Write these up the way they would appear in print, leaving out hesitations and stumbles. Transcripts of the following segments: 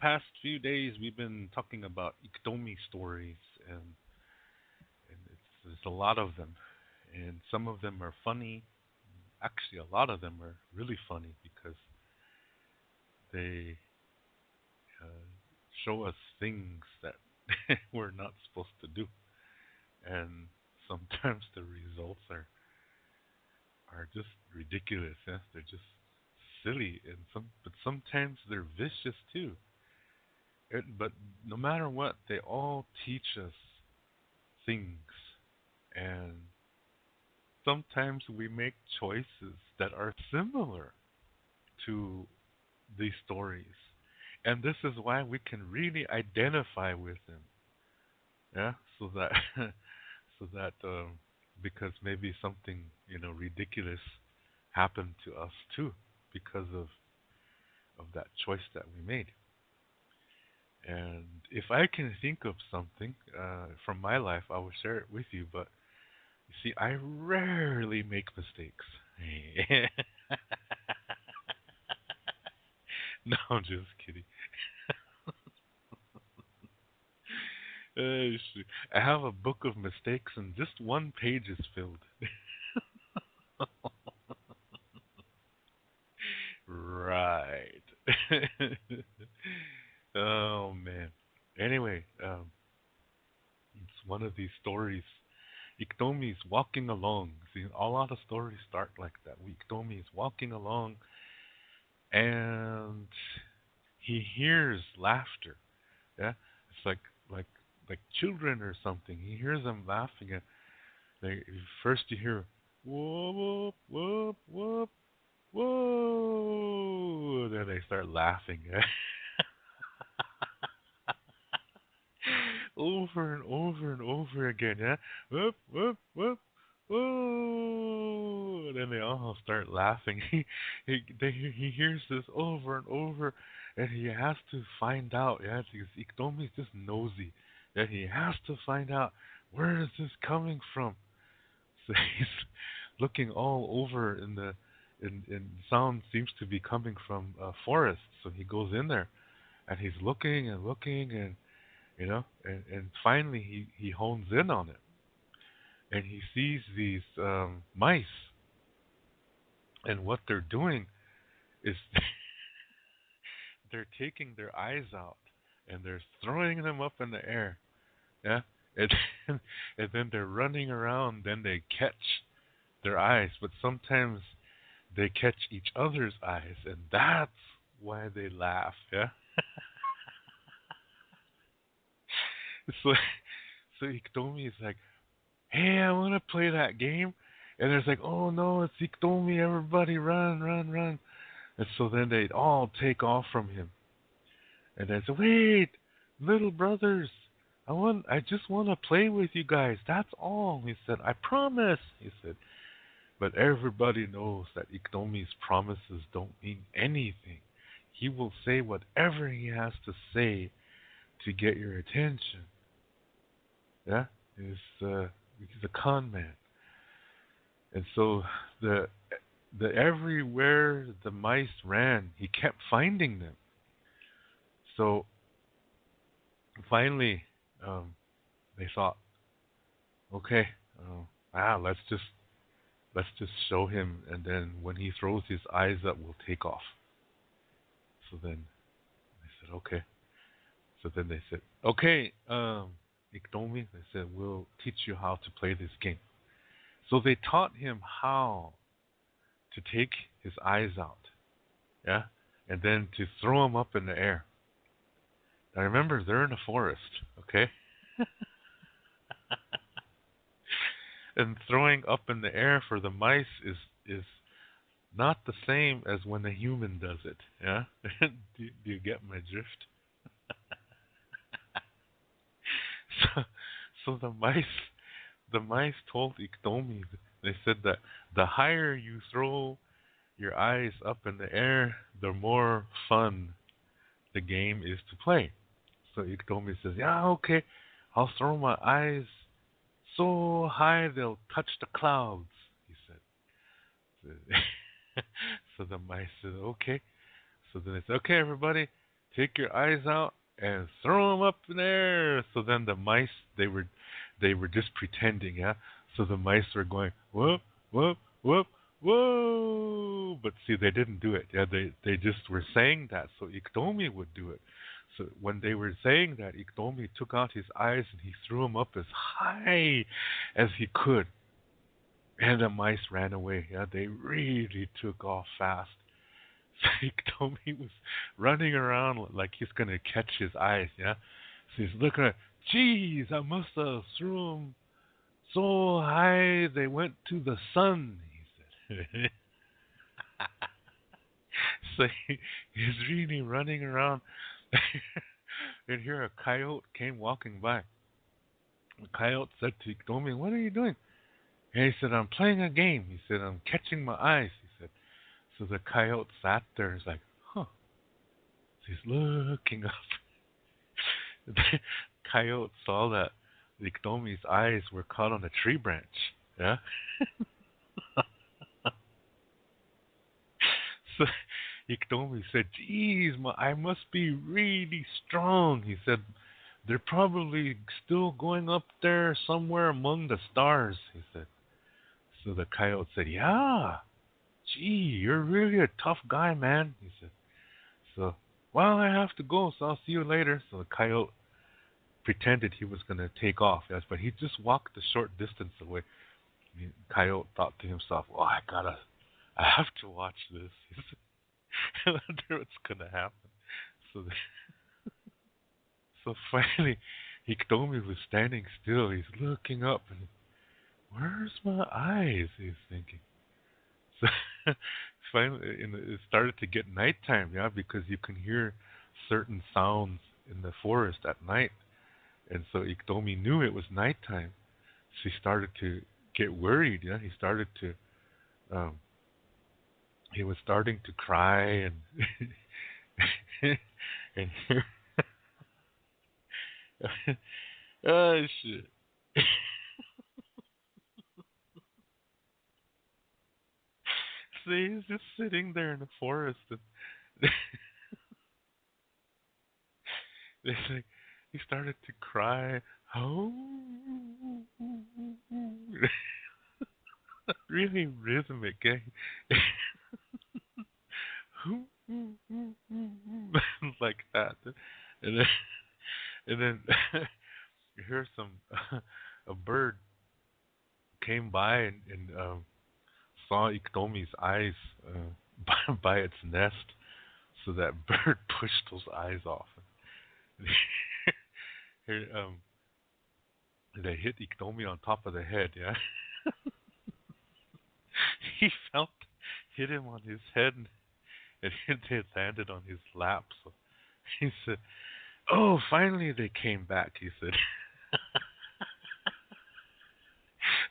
past few days we've been talking about Iktomi stories, and there's a lot of them, and some of them are funny. Actually, a lot of them are really funny because they uh, show us things that we're not supposed to do, and sometimes the results are just ridiculous. Yeah? They're just silly, and but sometimes they're vicious too. But no matter what, they all teach us things, and sometimes we make choices that are similar to these stories, and this is why we can really identify with them. Yeah, so that so that because maybe something ridiculous happened to us too because of that choice that we made. And if I can think of something from my life, I will share it with you. But you see, I rarely make mistakes. No, I'm just kidding. I have a book of mistakes, and just one page is filled. Right. Oh man. Anyway, it's one of these stories. Iktomi is walking along. See, a lot of stories start like that. Iktomi is walking along, and he hears laughter. Yeah, it's like like children or something. He hears them laughing, and they, first you hear whoop whoop whoop whoa. Then they start laughing. Over and over and over again, yeah? Whoop, whoop, whoop, whoa. And then they all start laughing. He hears this over and over, and he has to find out, yeah? Because Iktomi is just nosy. That he has to find out where is this coming from. So he's looking all over in sound seems to be coming from a forest. So he goes in there and he's looking and looking and finally he hones in on it, and he sees these mice, and what they're doing is they're taking their eyes out and they're throwing them up in the air, yeah, and and then they're running around, then they catch their eyes, but sometimes they catch each other's eyes, and that's why they laugh, yeah. So so Iktomi is like, hey, I want to play that game. And there's like, oh no, it's Iktomi, everybody run, run, run. And so then they all take off from him. And they say, wait, little brothers, I just want to play with you guys. That's all. He said, I promise. He said, but everybody knows that Iktomi's promises don't mean anything. He will say whatever he has to say to get your attention. Yeah, he's a con man. And so the the everywhere the mice ran, he kept finding them. So finally, um, they thought, okay, let's just show him, and then when he throws his eyes up, we'll take off. So then they said, okay. So then they said, okay, Iktomi, they said, we'll teach you how to play this game. So they taught him how to take his eyes out, yeah, and then to throw them up in the air. Now remember, they're in a forest, okay? And throwing up in the air for the mice is not the same as when a human does it. Yeah, do you get my drift? So, so the mice told Iktomi. They said that the higher you throw your eyes up in the air, the more fun the game is to play. So Iktomi says, yeah, okay, I'll throw my eyes so high they'll touch the clouds, he said. So the mice said, okay. So then they said, okay, everybody, take your eyes out and throw them up in there. So then the mice, they were just pretending, yeah. So the mice were going whoop whoop whoop whoa, but see they didn't do it. Yeah, they just were saying that so Iktomi would do it. So when they were saying that, Iktomi took out his eyes and he threw them up as high as he could, and the mice ran away. Yeah, they really took off fast. Iktomi was running around like he's gonna catch his eyes. Yeah, so he's looking at. Geez, I must have threw them so high they went to the sun. He said. So he's really running around, and here a coyote came walking by. The coyote said to Iktomi, "What are you doing?" And he said, "I'm playing a game." He said, "I'm catching my eyes." He said. So the coyote sat there. He's like, "Huh." He's looking up. The coyote saw that Iktomi's eyes were caught on a tree branch. Yeah. So Iktomi said, "Geez, I must be really strong." He said, "They're probably still going up there somewhere among the stars." He said. So the coyote said, "Yeah, gee, you're really a tough guy, man." He said. So, well, I have to go, so I'll see you later. So the coyote pretended he was going to take off, yes, but he just walked a short distance away. The coyote thought to himself, "Oh, I have to watch this." I wonder what's going to happen. So, so finally, Iktomi was standing still. He's looking up, and where's my eyes? He's thinking. So finally, it started to get nighttime, yeah, because you can hear certain sounds in the forest at night, and so Iktomi knew it was nighttime. So he started to get worried. Yeah, um, he was starting to cry and and oh shit. So he's just sitting there in the forest, and it's like he started to cry. Oh, really rhythmic, eh? Like that, and then and then you hear some a bird came by and saw Iktomi's eyes by its nest, so that bird pushed those eyes off. Here, they hit Iktomi on top of the head. Yeah, he felt hit him on his head, and it landed on his lap. So he said, "Oh, finally they came back." He said,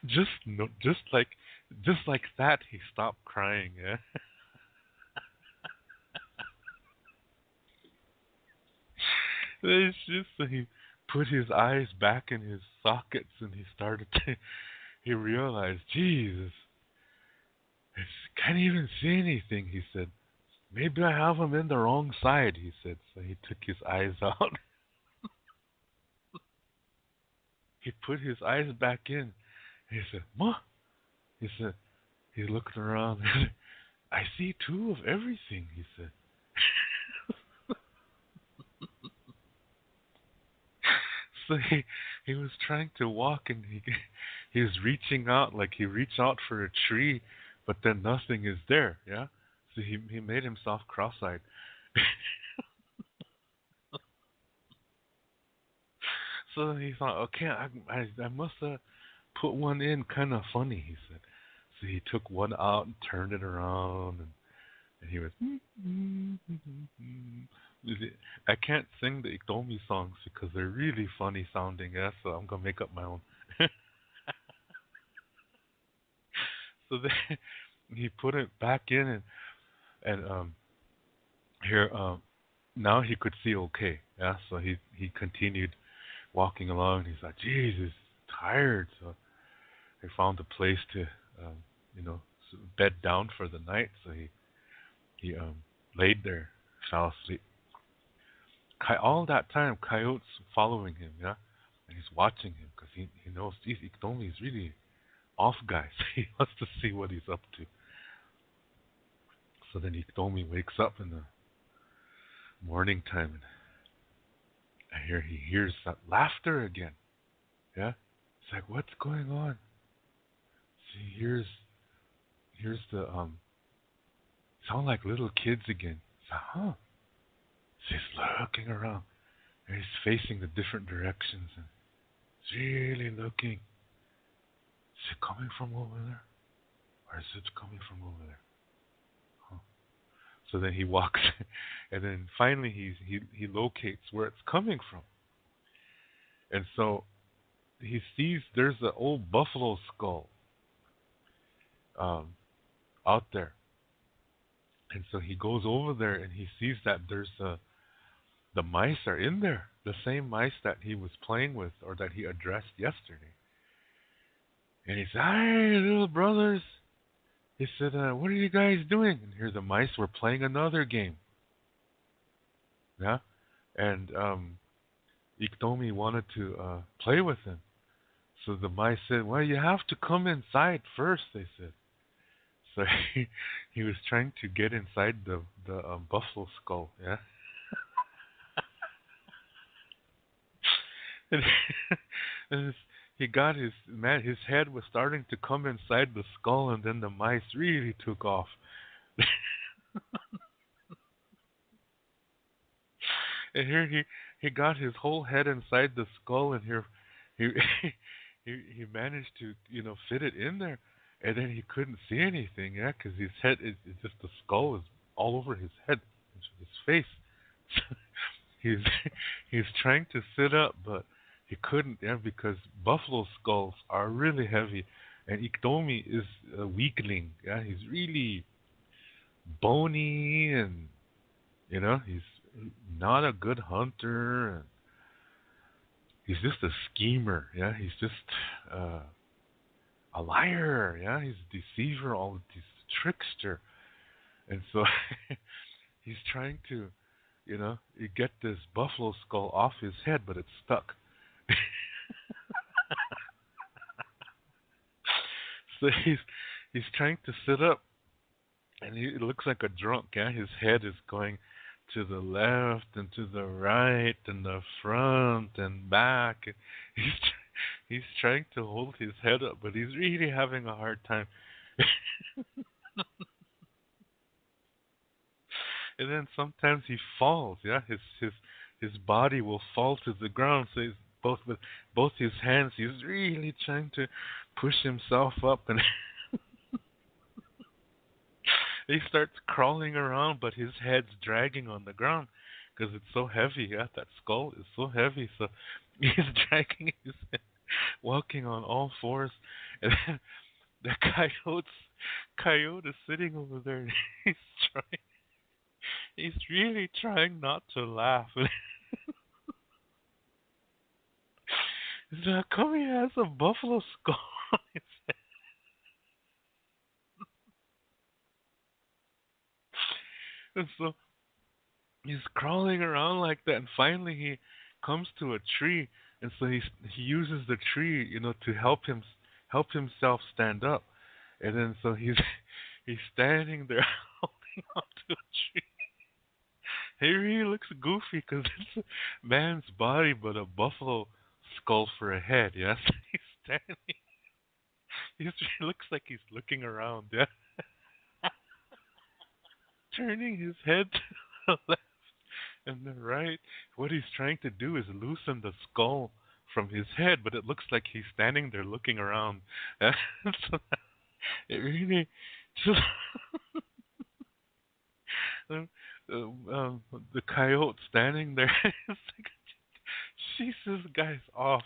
"Just no, just like that." He stopped crying. Yeah, it's just so he put his eyes back in his sockets, and he started to. He realized, Jesus, I can't even see anything. He said, "Maybe I have him in the wrong side." He said, so he took his eyes out. He put his eyes back in. He said, "Ma," he said. He looked around. "I see two of everything," he said. So he was trying to walk, and he was reaching out like he reached out for a tree, but then nothing is there. Yeah, so he made himself cross-eyed. So he thought, okay, I must have put one in kind of funny. He said. So he took one out and turned it around, and he was. I can't sing the Iktomi songs because they're really funny sounding. Yeah, so I'm gonna make up my own. So then he put it back in, and here now he could see okay. Yeah, so he continued walking along. He's like, Jesus, tired. So he found a place to um, bed down for the night. So he laid there, fell asleep. all that time, Coyote's following him, yeah, and he's watching him because he knows, geez, Iktomi is really off, guys. He wants to see what he's up to. So then Iktomi wakes up in the morning time, and he hears that laughter again, yeah. It's like, what's going on? So he hears the sound like little kids again. So, huh? So he's looking around, and he's facing the different directions, and he's really looking. Is it coming from over there? Or is it coming from over there? Huh. So then he walks, and then finally he locates where it's coming from. And so he sees there's an old buffalo skull um, out there. And so he goes over there and he sees that the mice are in there, the same mice that he was playing with or that he addressed yesterday. And he said, "Hey, little brothers," he said, "what are you guys doing?" And here the mice were playing another game. Yeah, and Iktomi wanted to play with him. So the mice said, "Well, you have to come inside first," they said. So he was trying to get inside the buffalo skull. Yeah, and, and he got his head was starting to come inside the skull, and then the mice really took off. And here he got his whole head inside the skull, and here he he managed to fit it in there, and then he couldn't see anything, yeah, because his head is just the skull is all over his head, his face. he's he's trying to sit up, but he couldn't, yeah, because buffalo skulls are really heavy, and Iktomi is a weakling, yeah, he's really bony and he's not a good hunter, and he's just a schemer. Yeah, he's just uh, a liar. Yeah, he's a deceiver, he's a trickster, and so he's trying to, get this buffalo skull off his head, but it's stuck. So he's trying to sit up, and he looks like a drunk. Yeah, his head is going to the left and to the right and the front and back. He's he's trying to hold his head up, but he's really having a hard time. And then sometimes he falls. Yeah, his body will fall to the ground. So he's with both his hands, he's really trying to push himself up, and he starts crawling around, but his head's dragging on the ground because it's so heavy. Yeah, that skull is so heavy, so he's dragging his head, walking on all fours, and then the coyote is sitting over there, and he's trying. He's really trying not to laugh. He's like, "Come, he has a buffalo skull on his head." And so he's crawling around like that, and finally he comes to a tree, and so he uses the tree, to help himself stand up, and then so he's standing there holding onto a tree. He really looks goofy because it's a man's body, but a buffalo skull for a head. Yes, he's standing. He looks like he's looking around. Yeah, turning his head to the left and the right. What he's trying to do is loosen the skull from his head, but it looks like he's standing there looking around. So it really just um, the coyote standing there. It's like, jeez, this guy's off.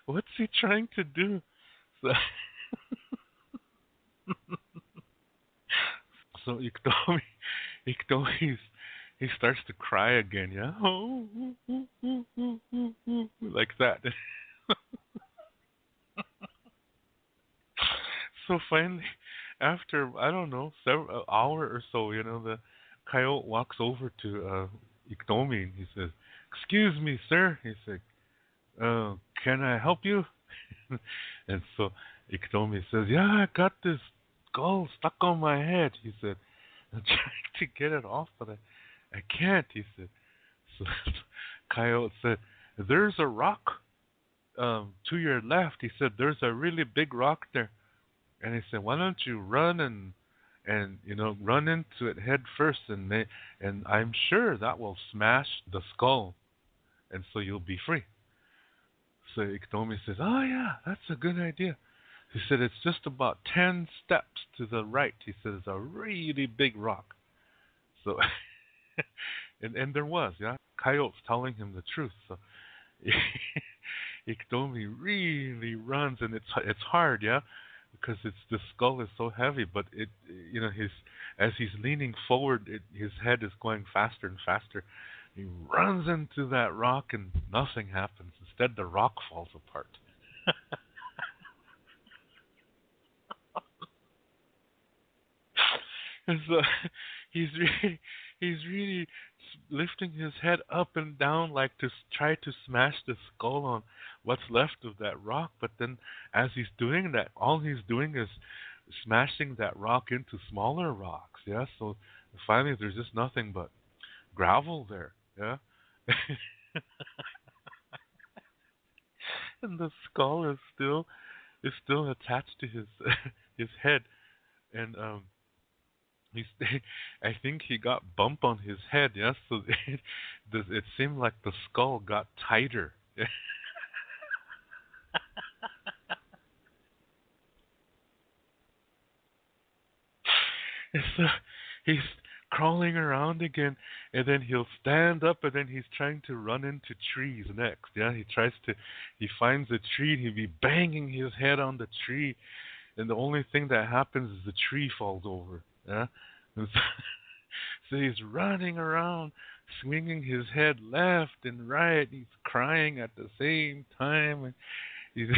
What's he trying to do? So, so Iktomi, he starts to cry again, yeah, like that. So finally, after I don't know, several hour or so, the coyote walks over to Iktomi, and he says, "Excuse me, sir." He said, "Can I help you?" And so Iktomi says, "Yeah, I got this skull stuck on my head." He said, "I'm trying to get it off, but I can't." He said. So Coyote said, "There's a rock to your left." He said, "There's a really big rock there." And he said, "Why don't you run and run into it head first, and I'm sure that will smash the skull, and so you'll be free." So Iktomi says, "Oh yeah, that's a good idea." He said, "It's just about 10 steps to the right." He said, "It's a really big rock." So, and there was, yeah, Coyote's telling him the truth. So Iktomi really runs, and it's hard, yeah, because the skull is so heavy. But his as he's leaning forward, his head is going faster and faster. He runs into that rock, and nothing happens. Instead, the rock falls apart. And so he's really lifting his head up and down like to try to smash the skull on what's left of that rock. But then, as he's doing that, all he's doing is smashing that rock into smaller rocks. Yeah. So finally, there's just nothing but gravel there. Yeah. And the skull is still attached to his his head, and he's I think he got bump on his head. Yes, so it seemed like the skull got tighter. So he's crawling around again, and then he'll stand up, and then he's trying to run into trees next. Yeah, he finds a tree, and he'll be banging his head on the tree, and the only thing that happens is the tree falls over. Yeah, and so, so he's running around, swinging his head left and right. He's crying at the same time, and he's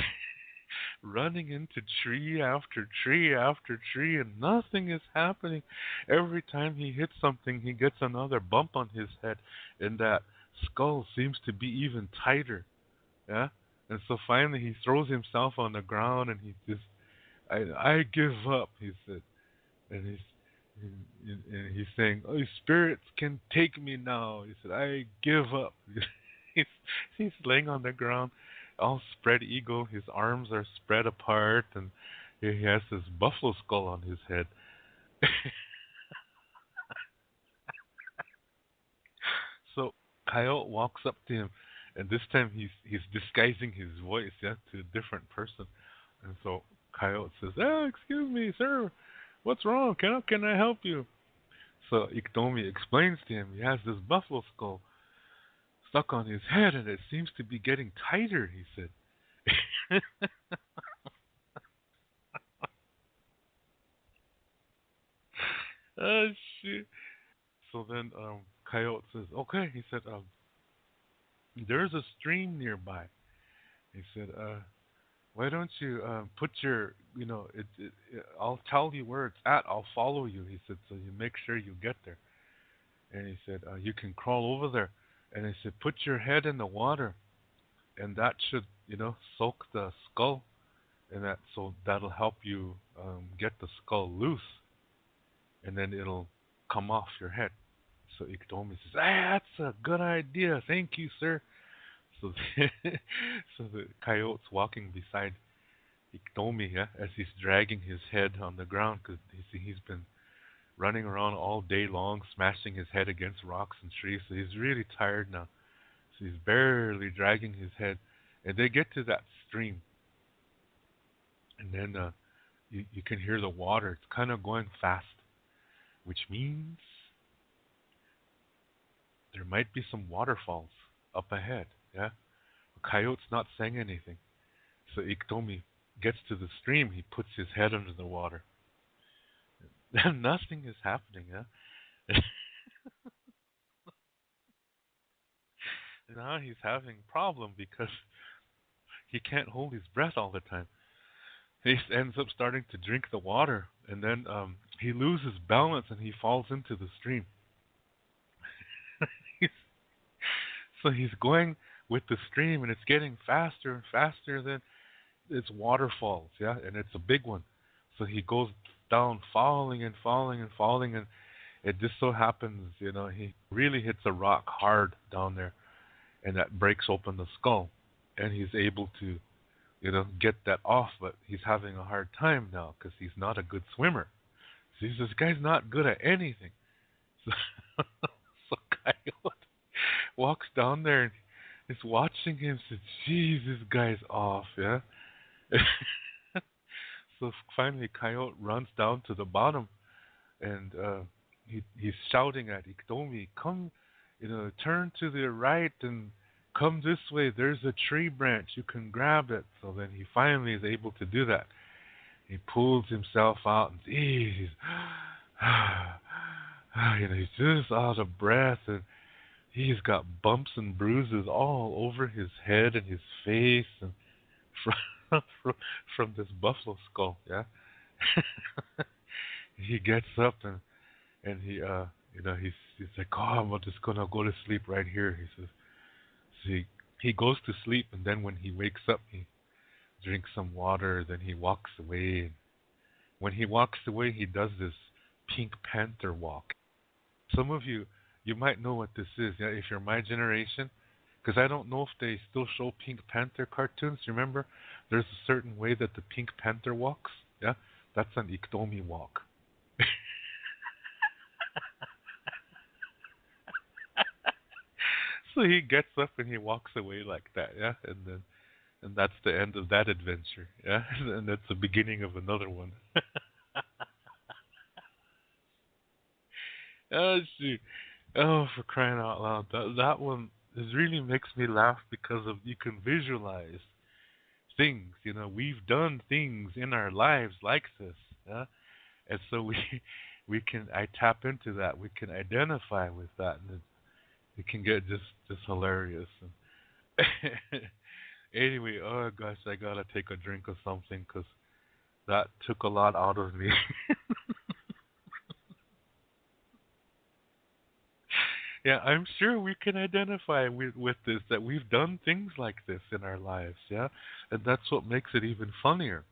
running into tree after tree after tree, and nothing is happening. Every time he hits something, he gets another bump on his head, and that skull seems to be even tighter. Yeah, and so finally he throws himself on the ground, and he just, I give up," he said, and he's saying, "Oh, spirits can take me now." He said, "I give up." he's he's laying on the ground, all spread eagle. His arms are spread apart, and he has this buffalo skull on his head. So Coyote walks up to him, and this time he's disguising his voice, yeah, to a different person. And so Coyote says, excuse me, sir. What's wrong? Can I help you?" So Iktomi explains to him he has this buffalo skull stuck on his head, and it seems to be getting tighter, he said. Oh, shit. So then Coyote says, "Okay," he said, "there's a stream nearby." He said, "Why don't you put your, I'll tell you where it's at. I'll follow you," he said, "so you make sure you get there." And he said, "You can crawl over there." And he said, "Put your head in the water, and that should, soak the skull, and that'll help you get the skull loose, and then it'll come off your head." So Iktomi says, "Hey, that's a good idea. Thank you, sir." So, so the coyote's walking beside Iktomi, yeah, as he's dragging his head on the ground because he's been running around all day long, smashing his head against rocks and trees. So he's really tired now. So he's barely dragging his head, and they get to that stream, and then you can hear the water. It's kind of going fast, which means there might be some waterfalls up ahead. Yeah, the coyote's not saying anything. So Iktomi gets to the stream. He puts his head under the water. Nothing is happening. Yeah. Now he's having a problem because he can't hold his breath all the time. He ends up starting to drink the water, and then he loses balance and he falls into the stream. So he's going with the stream, and it's getting faster and faster. Then it's waterfalls, yeah, and it's a big one. So he goes down, falling and falling and falling, and it just so happens, he really hits a rock hard down there, and that breaks open the skull, and he's able to, get that off. But he's having a hard time now because he's not a good swimmer. So he says, "This guy's not good at anything." So, so Coyote walks down there and is watching him. Says, "Geez, this guy's off, yeah." So finally, Coyote runs down to the bottom, and he's shouting at Iktomi, "Come, turn to the right and come this way. There's a tree branch. You can grab it." So then he finally is able to do that. He pulls himself out and he's, he's just out of breath, and he's got bumps and bruises all over his head and his face, and from from this buffalo skull. Yeah. He gets up and he's like, "Oh, I'm just gonna go to sleep right here." He says. So he goes to sleep, and then when he wakes up, he drinks some water. Then he walks away. And when he walks away, he does this Pink Panther walk. Some of you might know what this is. Yeah, if you're my generation, because I don't know if they still show Pink Panther cartoons. Remember, there's a certain way that the Pink Panther walks. Yeah, that's an Iktomi walk. So he gets up and he walks away like that. Yeah, and that's the end of that adventure. Yeah, and that's the beginning of another one. Oh shoot! Oh, for crying out loud! That one is really makes me laugh because of you can visualize things. We've done things in our lives like this. Yeah, and so we we can I tap into that. We can identify with that, and it can get just hilarious. And anyway, oh gosh, I gotta take a drink of something because that took a lot out of me. Yeah, I'm sure we can identify with this, that we've done things like this in our lives, yeah? And that's what makes it even funnier.